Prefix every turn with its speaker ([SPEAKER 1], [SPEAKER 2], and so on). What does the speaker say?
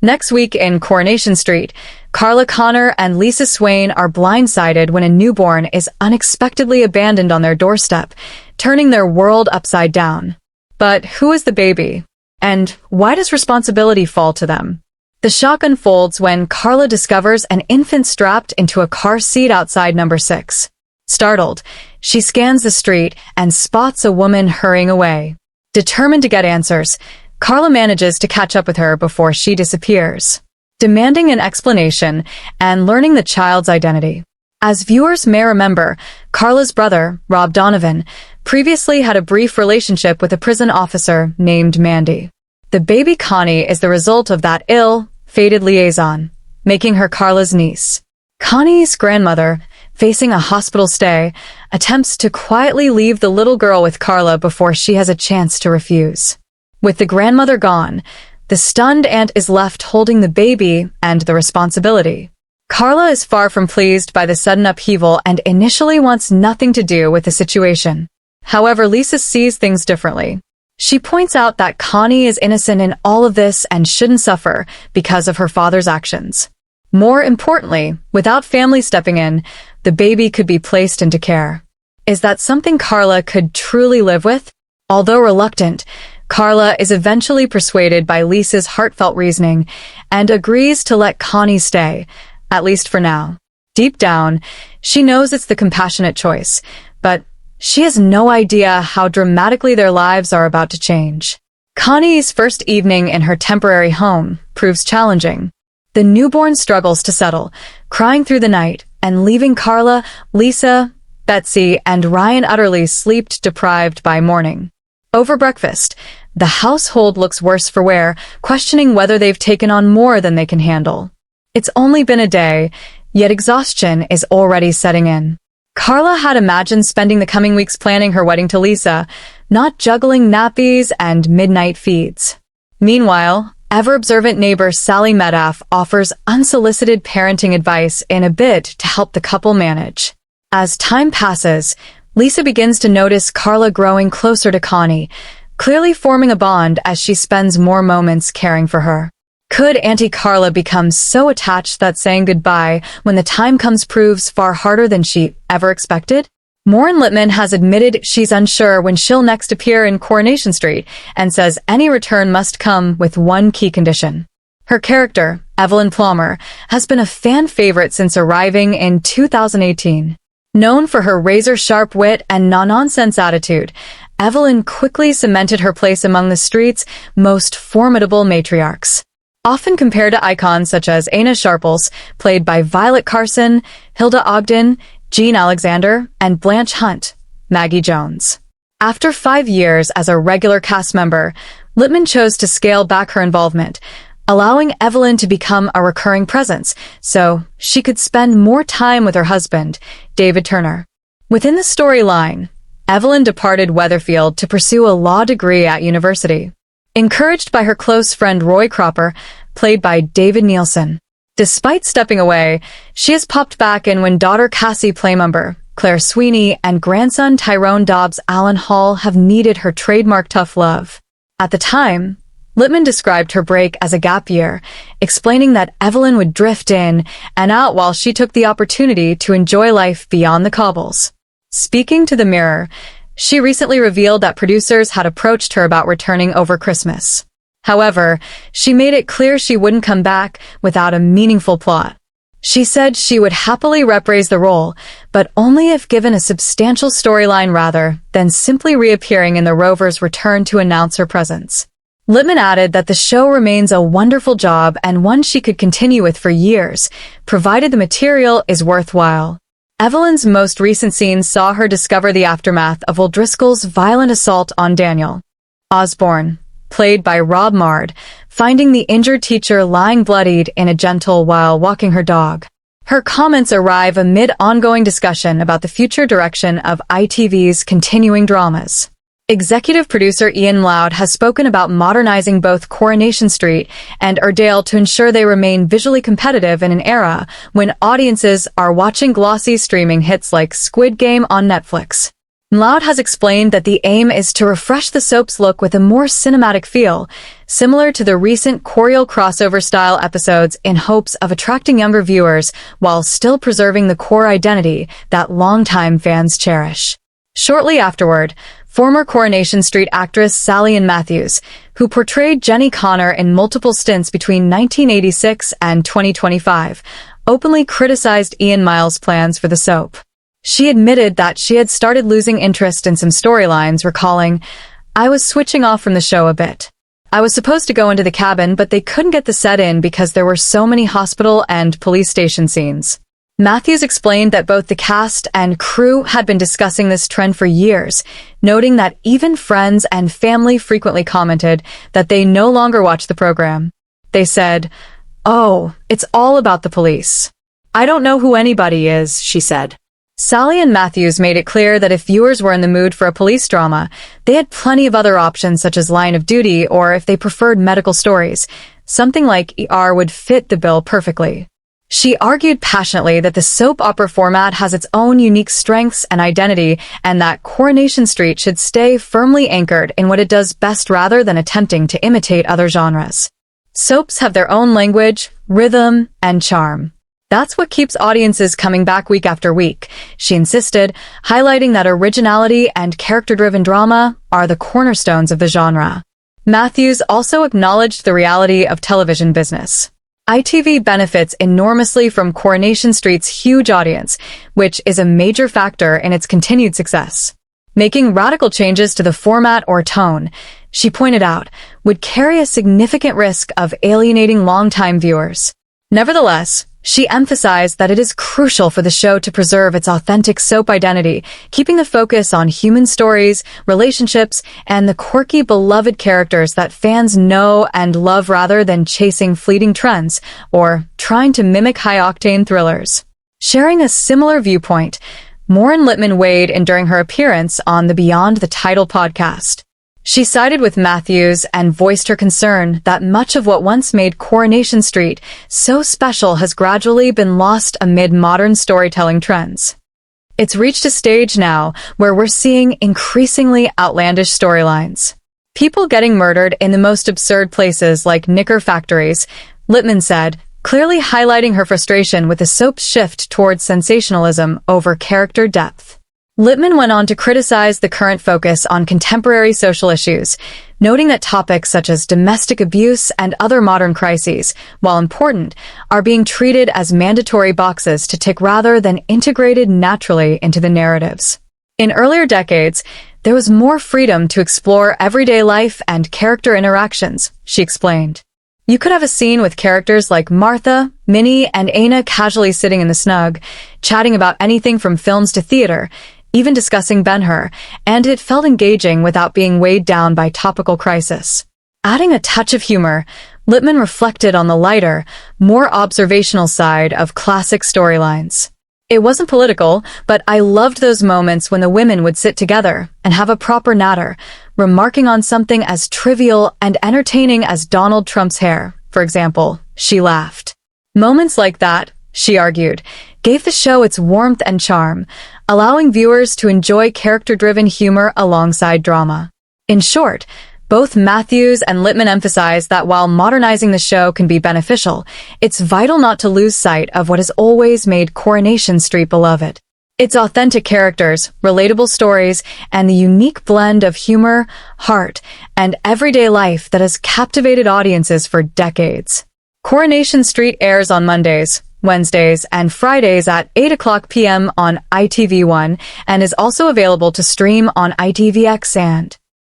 [SPEAKER 1] Next week in Coronation Street, Carla Connor and Lisa Swain are blindsided when a newborn is unexpectedly abandoned on their doorstep, turning their world upside down. But who is the baby? And why does responsibility fall to them? The shock unfolds when Carla discovers an infant strapped into a car seat outside number 6. Startled, she scans the street and spots a woman hurrying away. Determined to get answers, Carla manages to catch up with her before she disappears, demanding an explanation and learning the child's identity. As viewers may remember, Carla's brother, Rob Donovan, previously had a brief relationship with a prison officer named Mandy. The baby Connie is the result of that ill-fated liaison, making her Carla's niece. Connie's grandmother, facing a hospital stay, attempts to quietly leave the little girl with Carla before she has a chance to refuse. With the grandmother gone, the stunned aunt is left holding the baby and the responsibility. Carla is far from pleased by the sudden upheaval and initially wants nothing to do with the situation. However, Lisa sees things differently. She points out that Connie is innocent in all of this and shouldn't suffer because of her father's actions. More importantly, without family stepping in, the baby could be placed into care. Is that something Carla could truly live with? Although reluctant, Carla is eventually persuaded by Lisa's heartfelt reasoning and agrees to let Connie stay, at least for now. Deep down, she knows it's the compassionate choice, but she has no idea how dramatically their lives are about to change. Connie's first evening in her temporary home proves challenging. The newborn struggles to settle, crying through the night and leaving Carla, Lisa, Betsy, and Ryan utterly sleep-deprived by morning. Over breakfast, the household looks worse for wear, questioning whether they've taken on more than they can handle. It's only been a day, yet exhaustion is already setting in. Carla had imagined spending the coming weeks planning her wedding to Lisa, not juggling nappies and midnight feeds. Meanwhile, ever-observant neighbor Sally Medaf offers unsolicited parenting advice in a bid to help the couple manage. As time passes, Lisa begins to notice Carla growing closer to Connie, clearly forming a bond as she spends more moments caring for her. Could Auntie Carla become so attached that saying goodbye when the time comes proves far harder than she ever expected? Maureen Lipman has admitted she's unsure when she'll next appear in Coronation Street and says any return must come with one key condition. Her character, Evelyn Plummer, has been a fan favorite since arriving in 2018. Known for her razor-sharp wit and no-nonsense attitude, Evelyn quickly cemented her place among the street's most formidable matriarchs. Often compared to icons such as Aina Sharples, played by Violet Carson, Hilda Ogden, Jean Alexander, and Blanche Hunt, Maggie Jones. After 5 years as a regular cast member, Lipman chose to scale back her involvement, allowing Evelyn to become a recurring presence so she could spend more time with her husband, David Turner. Within the storyline, Evelyn departed Weatherfield to pursue a law degree at university, encouraged by her close friend Roy Cropper, played by David Nielsen. Despite stepping away, she has popped back in when daughter Cassie Playmumber, Claire Sweeney, and grandson Tyrone Dobbs Alan Hall have needed her trademark tough love. At the time, Lipman described her break as a gap year, explaining that Evelyn would drift in and out while she took the opportunity to enjoy life beyond the cobbles. Speaking to the Mirror, she recently revealed that producers had approached her about returning over Christmas. However, she made it clear she wouldn't come back without a meaningful plot. She said she would happily reprise the role, but only if given a substantial storyline rather than simply reappearing in the Rover's return to announce her presence. Lipman added that the show remains a wonderful job and one she could continue with for years, provided the material is worthwhile. Evelyn's most recent scenes saw her discover the aftermath of O'Driscoll's violent assault on Daniel Osborne, played by Rob Mard, finding the injured teacher lying bloodied in a gentle while walking her dog. Her comments arrive amid ongoing discussion about the future direction of ITV's continuing dramas. Executive producer Ian Loud has spoken about modernizing both Coronation Street and Airedale to ensure they remain visually competitive in an era when audiences are watching glossy streaming hits like Squid Game on Netflix. Loud has explained that the aim is to refresh the soap's look with a more cinematic feel, similar to the recent Corrie crossover-style episodes, in hopes of attracting younger viewers while still preserving the core identity that longtime fans cherish. Shortly afterward, former Coronation Street actress Sallien Matthews, who portrayed Jenny Connor in multiple stints between 1986 and 2025, openly criticized Ian Miles' plans for the soap. She admitted that she had started losing interest in some storylines, recalling, "I was switching off from the show a bit. I was supposed to go into the cabin, but they couldn't get the set in because there were so many hospital and police station scenes." Matthews explained that both the cast and crew had been discussing this trend for years, noting that even friends and family frequently commented that they no longer watch the program. They said, "Oh, it's all about the police. I don't know who anybody is," she said. Sallien Matthews made it clear that if viewers were in the mood for a police drama, they had plenty of other options such as Line of Duty, or if they preferred medical stories, something like ER would fit the bill perfectly. She argued passionately that the soap opera format has its own unique strengths and identity, and that Coronation Street should stay firmly anchored in what it does best rather than attempting to imitate other genres. Soaps have their own language, rhythm, and charm. That's what keeps audiences coming back week after week, she insisted, highlighting that originality and character-driven drama are the cornerstones of the genre. Matthews also acknowledged the reality of television business. ITV benefits enormously from Coronation Street's huge audience, which is a major factor in its continued success. Making radical changes to the format or tone, she pointed out, would carry a significant risk of alienating longtime viewers. Nevertheless, she emphasized that it is crucial for the show to preserve its authentic soap identity, keeping the focus on human stories, relationships, and the quirky, beloved characters that fans know and love rather than chasing fleeting trends or trying to mimic high-octane thrillers. Sharing a similar viewpoint, Maureen Lipman weighed in during her appearance on the Beyond the Title podcast. She sided with Matthews and voiced her concern that much of what once made Coronation Street so special has gradually been lost amid modern storytelling trends. It's reached a stage now where we're seeing increasingly outlandish storylines. People getting murdered in the most absurd places like knicker factories, Lipman said, clearly highlighting her frustration with the soap's shift towards sensationalism over character depth. Lipman went on to criticize the current focus on contemporary social issues, noting that topics such as domestic abuse and other modern crises, while important, are being treated as mandatory boxes to tick rather than integrated naturally into the narratives. In earlier decades, there was more freedom to explore everyday life and character interactions, she explained. You could have a scene with characters like Martha, Minnie, and Anna casually sitting in the snug, chatting about anything from films to theater, even discussing Ben-Hur, and it felt engaging without being weighed down by topical crisis. Adding a touch of humor, Lipman reflected on the lighter, more observational side of classic storylines. It wasn't political, but I loved those moments when the women would sit together and have a proper natter, remarking on something as trivial and entertaining as Donald Trump's hair, for example, she laughed. Moments like that, she argued, gave the show its warmth and charm, allowing viewers to enjoy character-driven humor alongside drama. In short, both Matthews and Lipman emphasized that while modernizing the show can be beneficial, it's vital not to lose sight of what has always made Coronation Street beloved. Its authentic characters, relatable stories, and the unique blend of humor, heart, and everyday life that has captivated audiences for decades. Coronation Street airs on Mondays, Wednesdays, and Fridays at 8 p.m. on ITV1 and is also available to stream on ITVX and